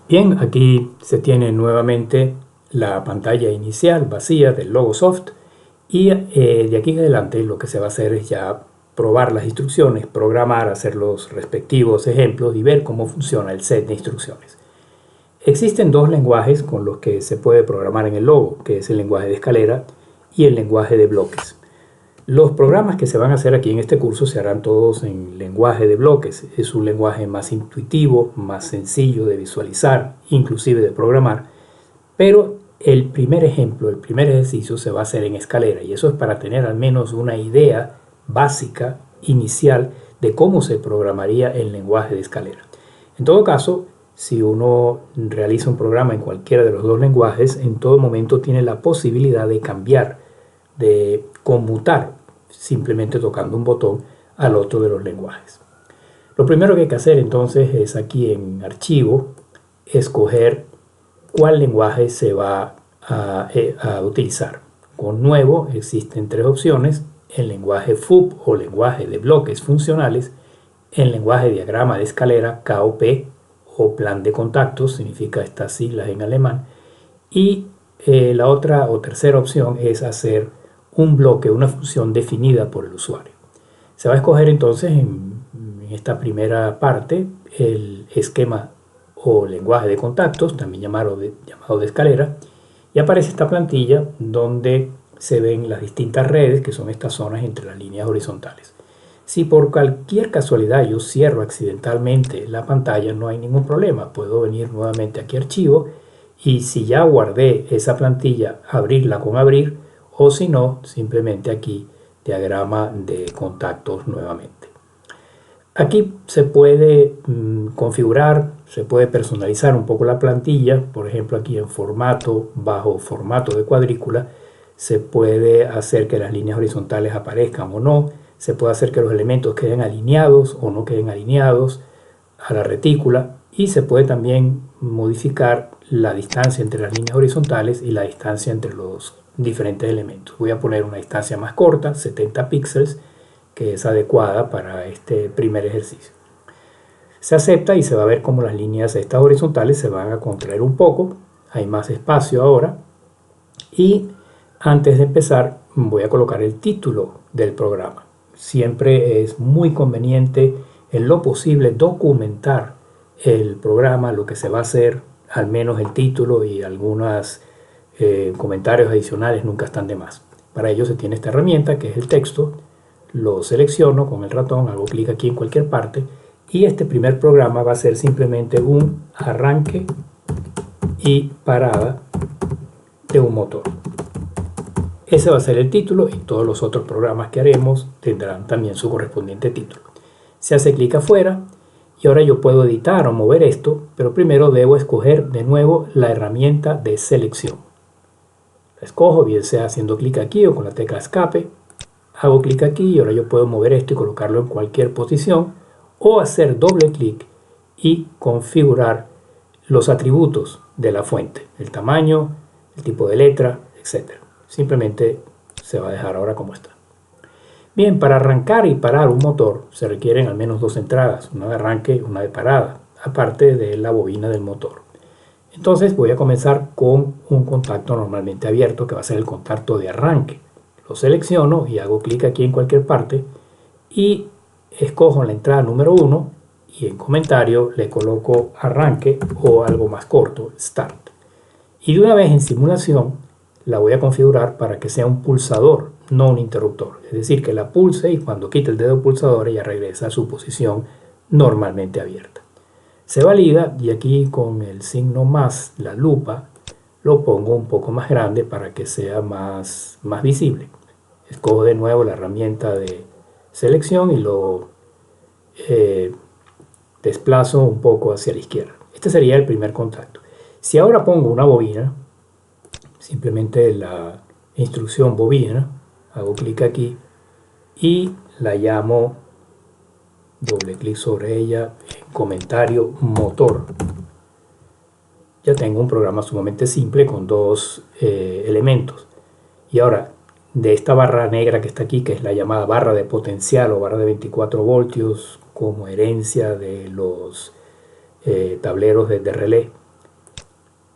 Bien, aquí se tiene nuevamente la pantalla inicial vacía del Logosoft y de aquí en adelante lo que se va a hacer es ya probar las instrucciones, programar, hacer los respectivos ejemplos y ver cómo funciona el set de instrucciones. Existen dos lenguajes con los que se puede programar en el Logo, que es el lenguaje de escalera y el lenguaje de bloques. Los programas que se van a hacer aquí en este curso se harán todos en lenguaje de bloques. Es un lenguaje más intuitivo, más sencillo de visualizar, inclusive de programar. Pero el primer ejemplo, el primer ejercicio se va a hacer en escalera. Y eso es para tener al menos una idea básica, inicial, de cómo se programaría el lenguaje de escalera. En todo caso, si uno realiza un programa en cualquiera de los dos lenguajes, en todo momento tiene la posibilidad de cambiar, de conmutar simplemente tocando un botón al otro de los lenguajes. Lo primero que hay que hacer entonces es aquí en archivo escoger cuál lenguaje se va a utilizar. Con nuevo existen tres opciones: el lenguaje FUB o lenguaje de bloques funcionales, el lenguaje diagrama de escalera KOP o plan de contactos, significa estas siglas en alemán, y la otra o tercera opción es hacer un bloque, una función definida por el usuario. Se va a escoger entonces en esta primera parte el esquema o lenguaje de contactos, también llamado de escalera, y aparece esta plantilla donde se ven las distintas redes, que son estas zonas entre las líneas horizontales. Si por cualquier casualidad yo cierro accidentalmente la pantalla, no hay ningún problema. Puedo venir nuevamente aquí a archivo y si ya guardé esa plantilla, abrirla con abrir, o si no, simplemente aquí diagrama de contactos nuevamente. Aquí se puede configurar, se puede personalizar un poco la plantilla. Por ejemplo, aquí en formato, bajo formato de cuadrícula, se puede hacer que las líneas horizontales aparezcan o no. Se puede hacer que los elementos queden alineados o no queden alineados a la retícula. Y se puede también modificar la distancia entre las líneas horizontales y la distancia entre los diferentes elementos. Voy a poner una distancia más corta, 70 píxeles, que es adecuada para este primer ejercicio. Se acepta y se va a ver cómo las líneas estas horizontales se van a contraer un poco. Hay más espacio ahora. Y antes de empezar voy a colocar el título del programa. Siempre es muy conveniente en lo posible documentar el programa, lo que se va a hacer, al menos el título y algunos comentarios adicionales nunca están de más. Para ello se tiene esta herramienta que es el texto. Lo selecciono con el ratón, hago clic aquí en cualquier parte y este primer programa va a ser simplemente un arranque y parada de un motor. Ese va a ser el título y todos los otros programas que haremos tendrán también su correspondiente título. Se hace clic afuera y ahora yo puedo editar o mover esto, pero primero debo escoger de nuevo la herramienta de selección. La escojo, bien sea haciendo clic aquí o con la tecla escape. Hago clic aquí y ahora yo puedo mover esto y colocarlo en cualquier posición o hacer doble clic y configurar los atributos de la fuente, el tamaño, el tipo de letra, etc. Simplemente se va a dejar ahora como está. Bien, para arrancar y parar un motor se requieren al menos dos entradas, una de arranque y una de parada, aparte de la bobina del motor. Entonces voy a comenzar con un contacto normalmente abierto que va a ser el contacto de arranque. Lo selecciono y hago clic aquí en cualquier parte y escojo la entrada número 1 y en comentario le coloco arranque o algo más corto, start. Y de una vez en simulación la voy a configurar para que sea un pulsador, no un interruptor. Es decir, que la pulse y cuando quite el dedo pulsador ella regresa a su posición normalmente abierta. Se valida y aquí con el signo más, la lupa, lo pongo un poco más grande para que sea más visible. Escojo de nuevo la herramienta de selección y lo desplazo un poco hacia la izquierda. Este sería el primer contacto. Si ahora pongo una bobina, simplemente la instrucción bobina, hago clic aquí y la llamo, doble clic sobre ella, en comentario motor. Ya tengo un programa sumamente simple con dos elementos. Y ahora, de esta barra negra que está aquí, que es la llamada barra de potencial o barra de 24 voltios, como herencia de los tableros de relé,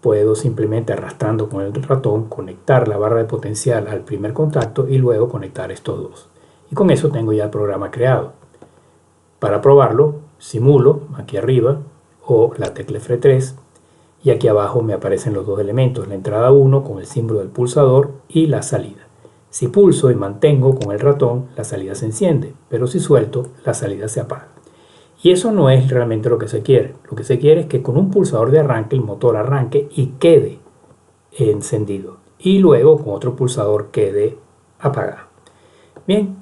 puedo simplemente arrastrando con el ratón conectar la barra de potencial al primer contacto y luego conectar estos dos. Y con eso tengo ya el programa creado. Para probarlo, simulo aquí arriba o la tecla F3 y aquí abajo me aparecen los dos elementos, la entrada 1 con el símbolo del pulsador y la salida. Si pulso y mantengo con el ratón, la salida se enciende, pero si suelto, la salida se apaga. Y eso no es realmente lo que se quiere. Lo que se quiere es que con un pulsador de arranque el motor arranque y quede encendido. Y luego con otro pulsador quede apagado. Bien,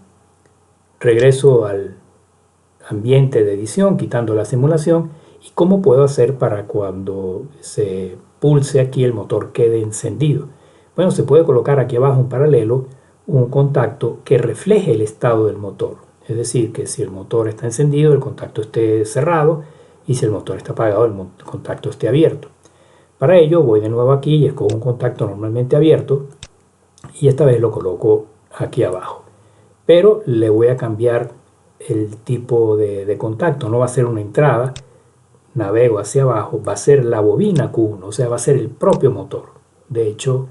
regreso al ambiente de edición quitando la simulación. ¿Y cómo puedo hacer para cuando se pulse aquí el motor quede encendido? Bueno, se puede colocar aquí abajo un paralelo, un contacto que refleje el estado del motor. Es decir, que si el motor está encendido, el contacto esté cerrado, y si el motor está apagado, el contacto esté abierto. Para ello voy de nuevo aquí y escojo un contacto normalmente abierto, y esta vez lo coloco aquí abajo. Pero le voy a cambiar el tipo de contacto, no va a ser una entrada, navego hacia abajo, va a ser la bobina Q1, o sea, va a ser el propio motor. De hecho,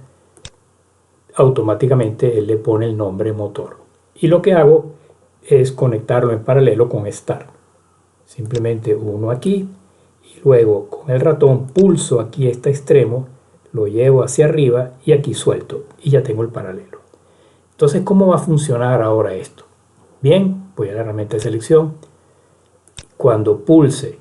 automáticamente él le pone el nombre motor. Y lo que hago es conectarlo en paralelo con Start. Simplemente uno aquí y luego con el ratón pulso aquí este extremo, lo llevo hacia arriba y aquí suelto y ya tengo el paralelo. Entonces, ¿cómo va a funcionar ahora esto? Bien, voy a la herramienta de selección. Cuando pulse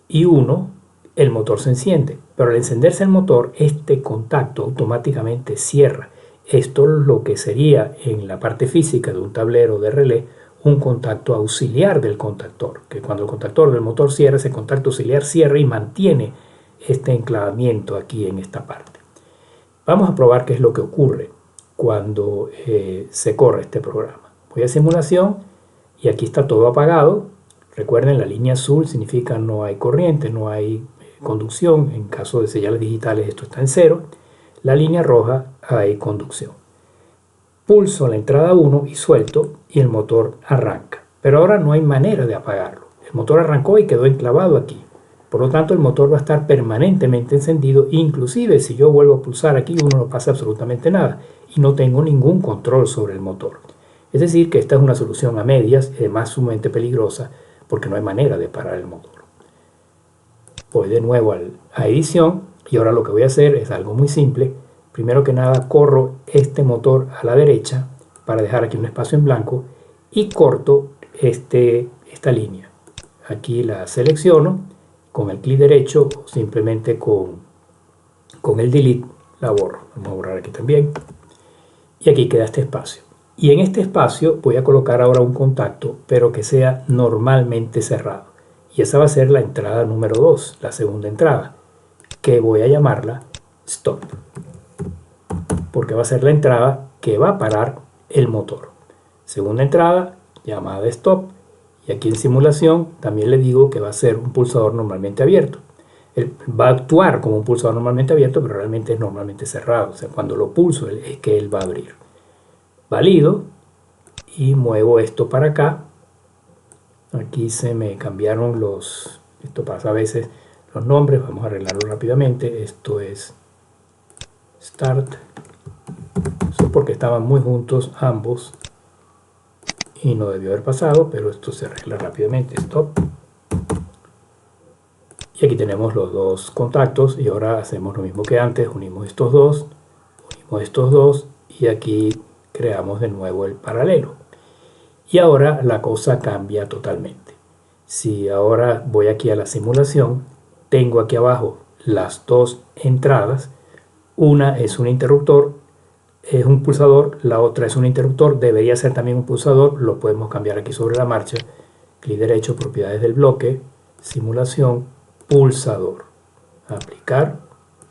I1, el motor se enciende, pero al encenderse el motor, este contacto automáticamente cierra. Esto es lo que sería en la parte física de un tablero de relé un contacto auxiliar del contactor, que cuando el contactor del motor cierra, ese contacto auxiliar cierra y mantiene este enclavamiento aquí en esta parte. Vamos a probar qué es lo que ocurre cuando se corre este programa. Voy a simulación y aquí está todo apagado. Recuerden, la línea azul significa no hay corriente, no hay conducción. En caso de señales digitales esto está en 0. La línea roja hay conducción. Pulso la entrada 1 y suelto y el motor arranca. Pero ahora no hay manera de apagarlo. El motor arrancó y quedó enclavado aquí. Por lo tanto, el motor va a estar permanentemente encendido. Inclusive si yo vuelvo a pulsar aquí, no pasa absolutamente nada. Y no tengo ningún control sobre el motor. Es decir, que esta es una solución a medias y además sumamente peligrosa porque no hay manera de parar el motor. Voy de nuevo a edición y ahora lo que voy a hacer es algo muy simple. Primero que nada corro este motor a la derecha para dejar aquí un espacio en blanco y corto esta línea. Aquí la selecciono con el clic derecho o simplemente con el delete la borro. Vamos a borrar aquí también. Y aquí queda este espacio. Y en este espacio voy a colocar ahora un contacto, pero que sea normalmente cerrado. Y esa va a ser la entrada número 2, la segunda entrada, que voy a llamarla Stop. Porque va a ser la entrada que va a parar el motor. Segunda entrada, llamada Stop. Y aquí en simulación también le digo que va a ser un pulsador normalmente abierto. Él va a actuar como un pulsador normalmente abierto, pero realmente es normalmente cerrado. O sea, cuando lo pulso es que él va a abrir. Valido y muevo esto para acá. Aquí se me cambiaron esto pasa a veces, los nombres. Vamos a arreglarlo rápidamente. Esto es Start. Eso es porque estaban muy juntos ambos y no debió haber pasado, pero esto se arregla rápidamente. Stop. Y aquí tenemos los dos contactos y ahora hacemos lo mismo que antes. Unimos estos dos y aquí creamos de nuevo el paralelo. Y ahora la cosa cambia totalmente. Si ahora voy aquí a la simulación, tengo aquí abajo las dos entradas. Una es un interruptor, es un pulsador, la otra es un interruptor, debería ser también un pulsador, lo podemos cambiar aquí sobre la marcha. Clic derecho, propiedades del bloque, simulación, pulsador, aplicar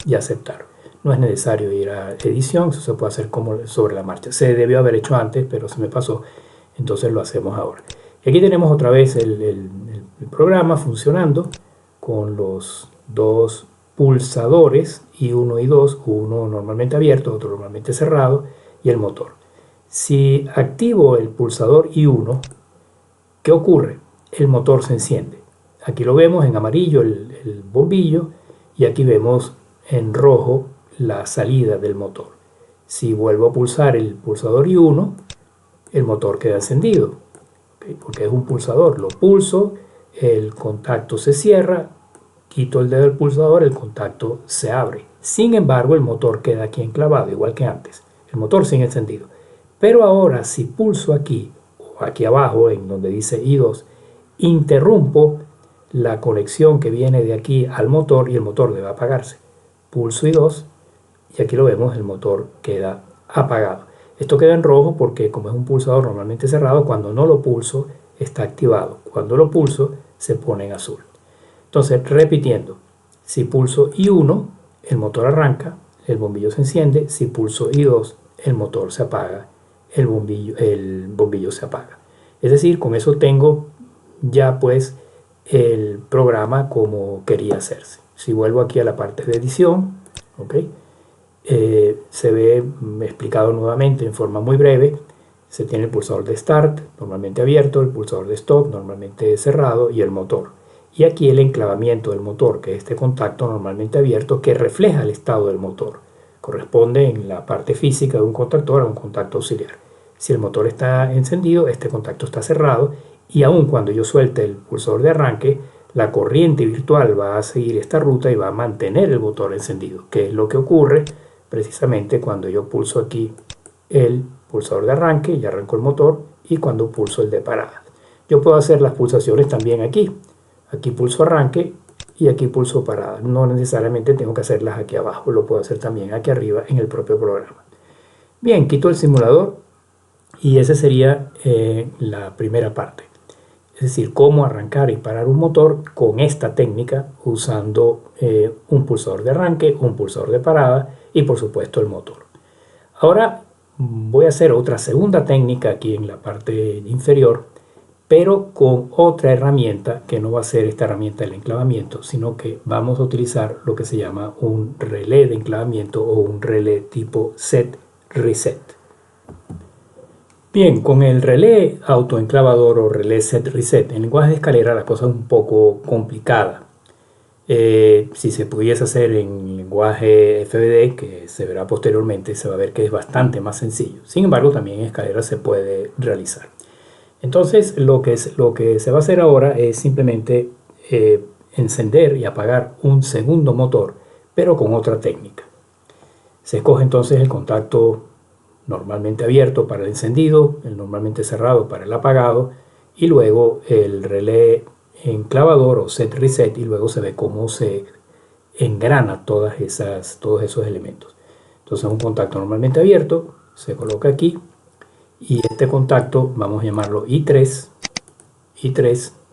y aceptar. No es necesario ir a edición, eso se puede hacer como sobre la marcha. Se debió haber hecho antes, pero se me pasó, entonces lo hacemos ahora. Y aquí tenemos otra vez el programa funcionando con los dos pulsadores I1 y 2, uno normalmente abierto, otro normalmente cerrado, y el motor. Si activo el pulsador I1, ¿qué ocurre? El motor se enciende. Aquí lo vemos en amarillo el bombillo y aquí vemos en rojo la salida del motor. Si vuelvo a pulsar el pulsador I1, el motor queda encendido, ¿okay? Porque es un pulsador. Lo pulso, el contacto se cierra, quito el dedo del pulsador, el contacto se abre. Sin embargo, el motor queda aquí enclavado, igual que antes. El motor sigue encendido. Pero ahora, si pulso aquí, o aquí abajo, en donde dice I2, interrumpo la conexión que viene de aquí al motor y el motor debe apagarse. Pulso I2 y aquí lo vemos, el motor queda apagado. Esto queda en rojo porque como es un pulsador normalmente cerrado, cuando no lo pulso está activado. Cuando lo pulso se pone en azul. Entonces, repitiendo, si pulso I1, el motor arranca, el bombillo se enciende. Si pulso I2, el motor se apaga, el bombillo se apaga. Es decir, con eso tengo ya pues el programa como quería hacerse. Si vuelvo aquí a la parte de edición, ¿okay? Se ve explicado nuevamente en forma muy breve. Se tiene el pulsador de Start, normalmente abierto, el pulsador de Stop, normalmente cerrado, y el motor. Y aquí el enclavamiento del motor, que es este contacto normalmente abierto que refleja el estado del motor. Corresponde en la parte física de un contactor a un contacto auxiliar. Si el motor está encendido, este contacto está cerrado, y aun cuando yo suelte el pulsador de arranque, la corriente virtual va a seguir esta ruta y va a mantener el motor encendido, que es lo que ocurre precisamente cuando yo pulso aquí el pulsador de arranque y arranco el motor, y cuando pulso el de parada. Yo puedo hacer las pulsaciones también aquí. Aquí pulso arranque y aquí pulso parada. No necesariamente tengo que hacerlas aquí abajo, lo puedo hacer también aquí arriba en el propio programa. Bien, quito el simulador y esa sería la primera parte. Es decir, cómo arrancar y parar un motor con esta técnica usando un pulsador de arranque, un pulsador de parada y por supuesto el motor. Ahora voy a hacer otra segunda técnica aquí en la parte inferior, pero con otra herramienta que no va a ser esta herramienta del enclavamiento, sino que vamos a utilizar lo que se llama un relé de enclavamiento o un relé tipo set reset. Bien, con el relé autoenclavador o relé set reset en lenguaje de escalera la cosa es un poco complicada. Si se pudiese hacer en lenguaje FBD, que se verá posteriormente, se va a ver que es bastante más sencillo. Sin embargo, también en escalera se puede realizar. Entonces, lo que se va a hacer ahora es simplemente encender y apagar un segundo motor, pero con otra técnica. Se escoge entonces el contacto normalmente abierto para el encendido, el normalmente cerrado para el apagado, y luego el relé enclavador o set reset, y luego se ve cómo se engrana todos esos elementos. Entonces un contacto normalmente abierto se coloca aquí, y este contacto vamos a llamarlo I3,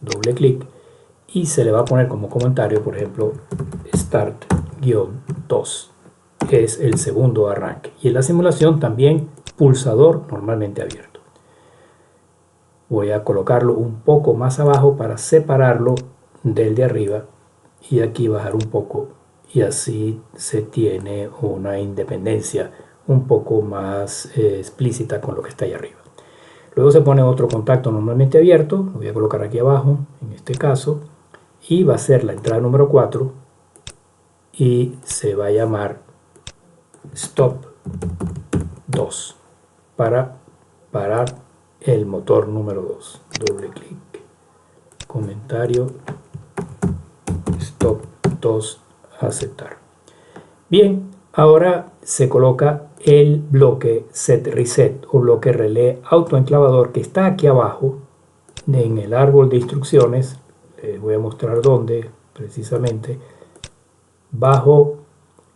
doble clic, y se le va a poner como comentario, por ejemplo, Start-2, que es el segundo arranque. Y en la simulación también pulsador normalmente abierto. Voy a colocarlo un poco más abajo para separarlo del de arriba y aquí bajar un poco, y así se tiene una independencia un poco más explícita con lo que está ahí arriba. Luego se pone otro contacto normalmente abierto, lo voy a colocar aquí abajo en este caso, y va a ser la entrada número 4 y se va a llamar Stop 2 para parar el motor número 2. Doble clic, comentario, Stop 2, aceptar. Bien, ahora se coloca el bloque set reset o bloque relé autoenclavador que está aquí abajo en el árbol de instrucciones. Les voy a mostrar dónde precisamente, bajo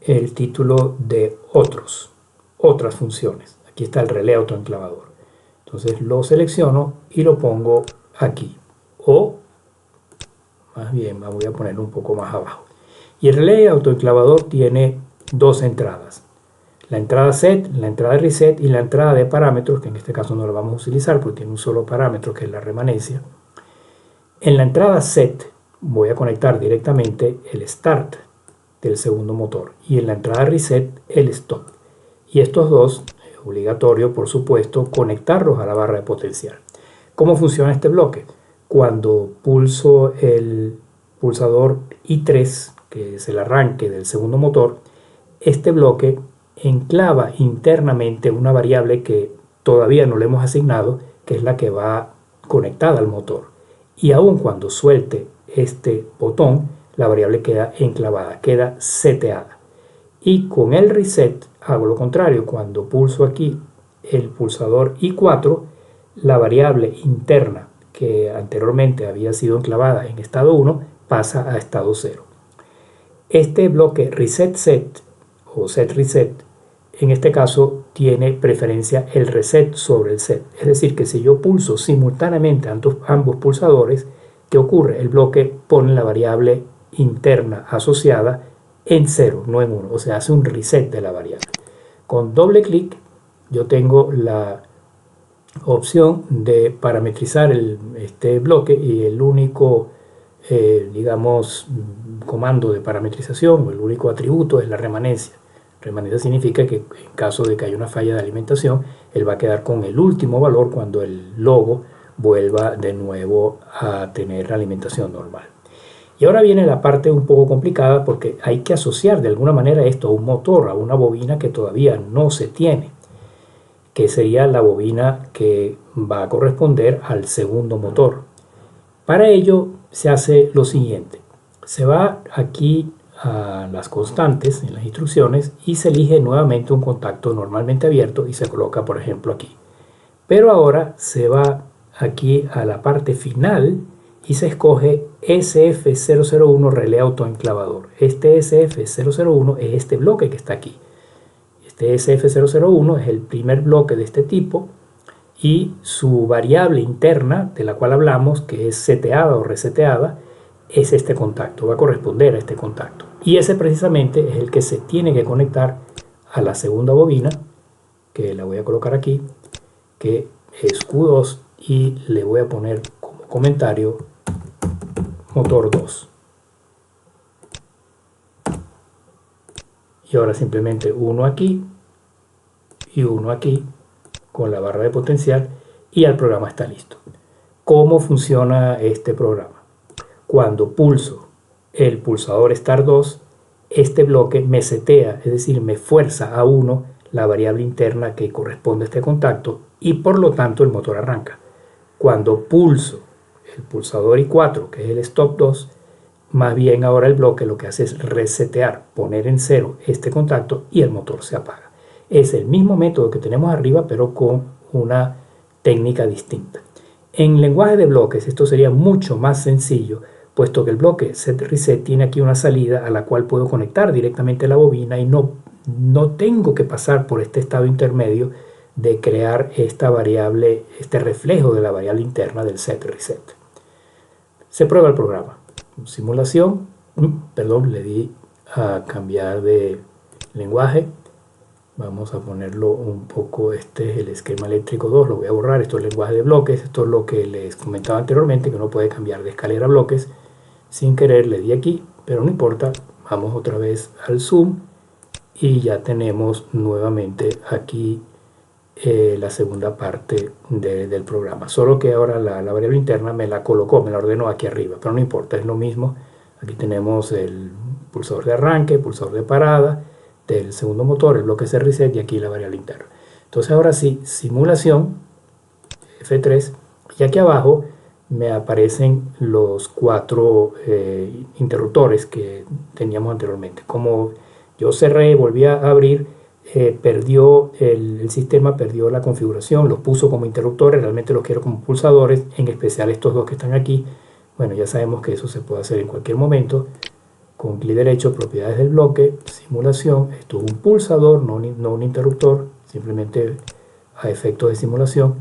el título de otras funciones. Aquí está el relé autoenclavador. Entonces lo selecciono y lo pongo aquí, o más bien voy a ponerlo un poco más abajo. Y el relé autoenclavador tiene dos entradas: la entrada set, la entrada reset y la entrada de parámetros, que en este caso no lo vamos a utilizar porque tiene un solo parámetro que es la remanencia. En la entrada set voy a conectar directamente el start del segundo motor, y en la entrada reset el stop. Y estos dos es obligatorio, por supuesto, conectarlos a la barra de potencial. ¿Cómo funciona este bloque? Cuando pulso el pulsador I3, que es el arranque del segundo motor, este bloque enclava internamente una variable que todavía no le hemos asignado, que es la que va conectada al motor. Y aun cuando suelte este botón, la variable queda enclavada, queda seteada. Y con el reset hago lo contrario. Cuando pulso aquí el pulsador I4, la variable interna que anteriormente había sido enclavada en estado 1 pasa a estado 0. Este bloque reset set o set reset, en este caso tiene preferencia el reset sobre el set. Es decir, que si yo pulso simultáneamente ambos pulsadores, ¿qué ocurre? El bloque pone la variable interna asociada en 0, no en 1. O sea, hace un reset de la variable. Con doble clic yo tengo la opción de parametrizar este bloque, y el único digamos comando de parametrización o el único atributo es la remanencia. Remanencia significa que en caso de que haya una falla de alimentación, él va a quedar con el último valor cuando el logo vuelva de nuevo a tener la alimentación normal. Y ahora viene la parte un poco complicada, porque hay que asociar de alguna manera esto a un motor, a una bobina que todavía no se tiene, que sería la bobina que va a corresponder al segundo motor. Para ello se hace lo siguiente: se va aquí a las constantes en las instrucciones y se elige nuevamente un contacto normalmente abierto y se coloca, por ejemplo, aquí. Pero ahora se va aquí a la parte final y se escoge SF001 relé autoenclavador. Este SF001 es este bloque que está aquí. Este SF001 es el primer bloque de este tipo, y su variable interna, de la cual hablamos, que es seteada o reseteada, es este contacto, va a corresponder a este contacto. Y ese precisamente es el que se tiene que conectar a la segunda bobina, que la voy a colocar aquí, que es Q2, y le voy a poner como comentario motor 2. Y ahora simplemente uno aquí y uno aquí con la barra de potencial, y el programa está listo. ¿Cómo funciona este programa? Cuando pulso el pulsador Start 2, este bloque me setea, es decir, me fuerza a 1 la variable interna que corresponde a este contacto, y por lo tanto el motor arranca. Cuando pulso el pulsador I4, que es el Stop 2, más bien ahora el bloque lo que hace es resetear, poner en 0 este contacto, y el motor se apaga. Es el mismo método que tenemos arriba, pero con una técnica distinta. En lenguaje de bloques esto sería mucho más sencillo, puesto que el bloque set reset tiene aquí una salida a la cual puedo conectar directamente la bobina, y no tengo que pasar por este estado intermedio de crear esta variable, este reflejo de la variable interna del set reset. Se prueba el programa. Simulación, perdón, le di a cambiar de lenguaje. Vamos a ponerlo un poco, este es el esquema eléctrico 2, lo voy a borrar, esto es el lenguaje de bloques, esto es lo que les comentaba anteriormente, que uno puede cambiar de escalera a bloques. Sin querer le di aquí, pero no importa, vamos otra vez al zoom y ya tenemos nuevamente aquí la segunda parte del programa, solo que ahora la variable interna me la colocó, me la ordenó aquí arriba, pero no importa, es lo mismo. Aquí tenemos el pulsador de arranque, pulsador de parada del segundo motor, el bloque set reset, y aquí la variable interna. Entonces ahora sí, simulación, F3, y aquí abajo me aparecen los 4 interruptores que teníamos anteriormente. Como yo cerré, volví a abrir, perdió el sistema, perdió la configuración, los puso como interruptores, realmente los quiero como pulsadores, en especial estos dos que están aquí. Bueno, ya sabemos que eso se puede hacer en cualquier momento. Con clic derecho, propiedades del bloque, simulación, esto es un pulsador, no un interruptor, simplemente a efectos de simulación.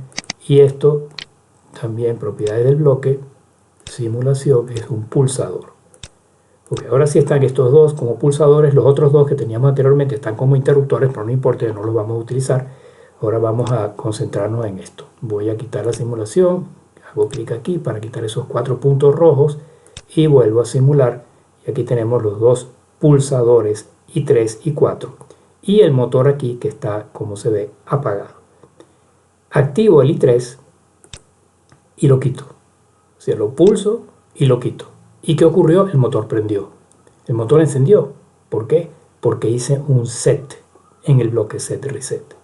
Y esto también, propiedades del bloque, simulación, es un pulsador. Porque ahora sí están estos dos como pulsadores, los otros dos que teníamos anteriormente están como interruptores, pero no importa, no los vamos a utilizar. Ahora vamos a concentrarnos en esto. Voy a quitar la simulación, hago clic aquí para quitar esos 4 puntos rojos y vuelvo a simular. Y aquí tenemos los dos pulsadores I3 y 4 y el motor aquí que está, como se ve, apagado. Activo el I3 y lo quito. O sea, lo pulso y lo quito. ¿Y qué ocurrió? El motor prendió. El motor encendió. ¿Por qué? Porque hice un set en el bloque set reset.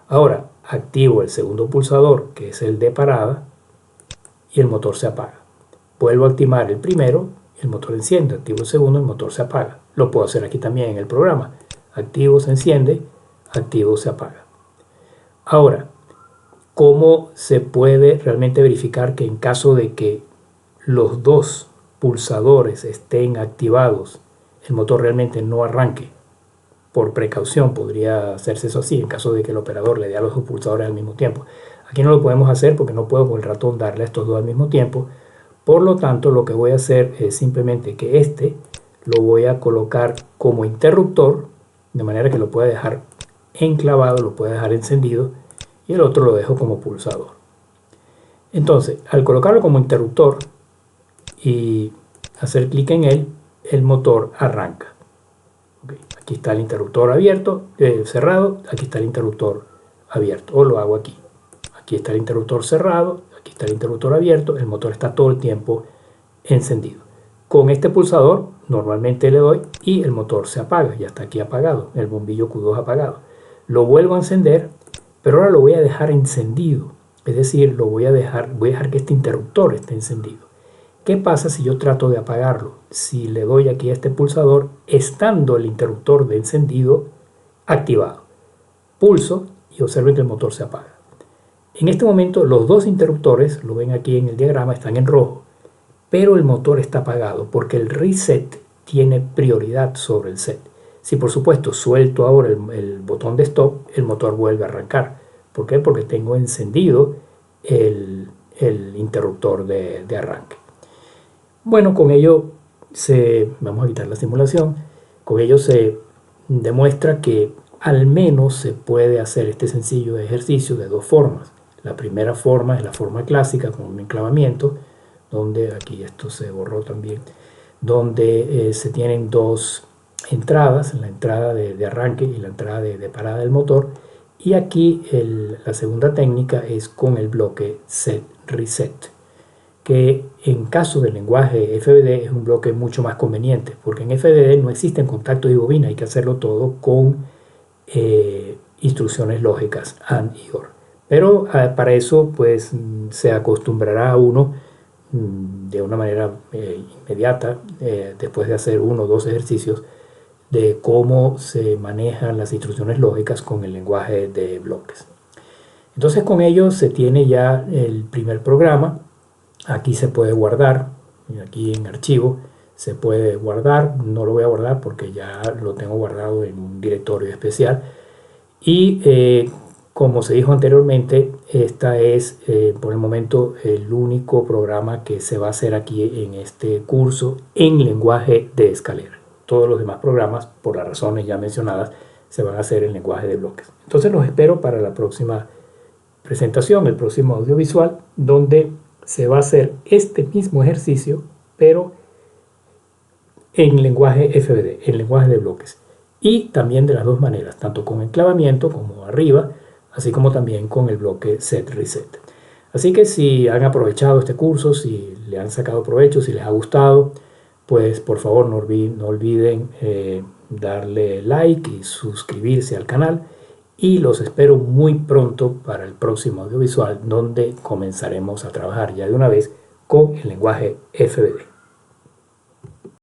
Ahora activo el segundo pulsador, que es el de parada, y el motor se apaga. Vuelvo a activar el primero, el motor enciende. Activo el segundo, el motor se apaga. Lo puedo hacer aquí también en el programa. Activo, se enciende, activo, se apaga. Ahora, ¿cómo se puede realmente verificar que en caso de que los dos pulsadores estén activados, el motor realmente no arranque? Por precaución podría hacerse eso así, en caso de que el operador le dé a los dos pulsadores al mismo tiempo. Aquí no lo podemos hacer porque no puedo con el ratón darle a estos dos al mismo tiempo. Por lo tanto, lo que voy a hacer es simplemente que este lo voy a colocar como interruptor, de manera que lo pueda dejar enclavado, lo pueda dejar encendido, y el otro lo dejo como pulsador. Entonces, al colocarlo como interruptor y hacer clic en él, el motor arranca. Okay. Aquí está el interruptor abierto, cerrado, aquí está el interruptor abierto, o lo hago aquí. Aquí está el interruptor cerrado, aquí está el interruptor abierto, el motor está todo el tiempo encendido. Con este pulsador normalmente le doy y el motor se apaga, ya está aquí apagado, el bombillo Q2 apagado. Lo vuelvo a encender, pero ahora lo voy a dejar encendido, es decir, voy a dejar que este interruptor esté encendido. ¿Qué pasa si yo trato de apagarlo? Si le doy aquí a este pulsador, estando el interruptor de encendido activado. Pulso y observen que el motor se apaga. En este momento los dos interruptores, lo ven aquí en el diagrama, están en rojo, pero el motor está apagado porque el reset tiene prioridad sobre el set. Si por supuesto suelto ahora el botón de stop, el motor vuelve a arrancar. ¿Por qué? Porque tengo encendido el interruptor de arranque. Bueno, con ello vamos a quitar la simulación, con ello se demuestra que al menos se puede hacer este sencillo ejercicio de dos formas. La primera forma es la forma clásica con un enclavamiento, donde aquí esto se borró también, donde se tienen dos entradas, la entrada de arranque y la entrada de parada del motor, y aquí la segunda técnica es con el bloque set reset, que en caso del lenguaje FBD es un bloque mucho más conveniente, porque en FBD no existen contactos de bobina, hay que hacerlo todo con instrucciones lógicas AND y OR. Pero para eso pues se acostumbrará uno de una manera inmediata, después de hacer uno o dos ejercicios, de cómo se manejan las instrucciones lógicas con el lenguaje de bloques. Entonces con ello se tiene ya el primer programa. Aquí se puede guardar, aquí en archivo se puede guardar, no lo voy a guardar porque ya lo tengo guardado en un directorio especial. Y como se dijo anteriormente, esta es por el momento el único programa que se va a hacer aquí en este curso en lenguaje de escalera. Todos los demás programas, por las razones ya mencionadas, se van a hacer en lenguaje de bloques. Entonces los espero para la próxima presentación, el próximo audiovisual, donde se va a hacer este mismo ejercicio, pero en lenguaje FBD, en lenguaje de bloques. Y también de las dos maneras, tanto con enclavamiento como arriba, así como también con el bloque set reset. Así que si han aprovechado este curso, si le han sacado provecho, si les ha gustado, pues por favor no olviden darle like y suscribirse al canal. Y los espero muy pronto para el próximo audiovisual, donde comenzaremos a trabajar ya de una vez con el lenguaje FBD.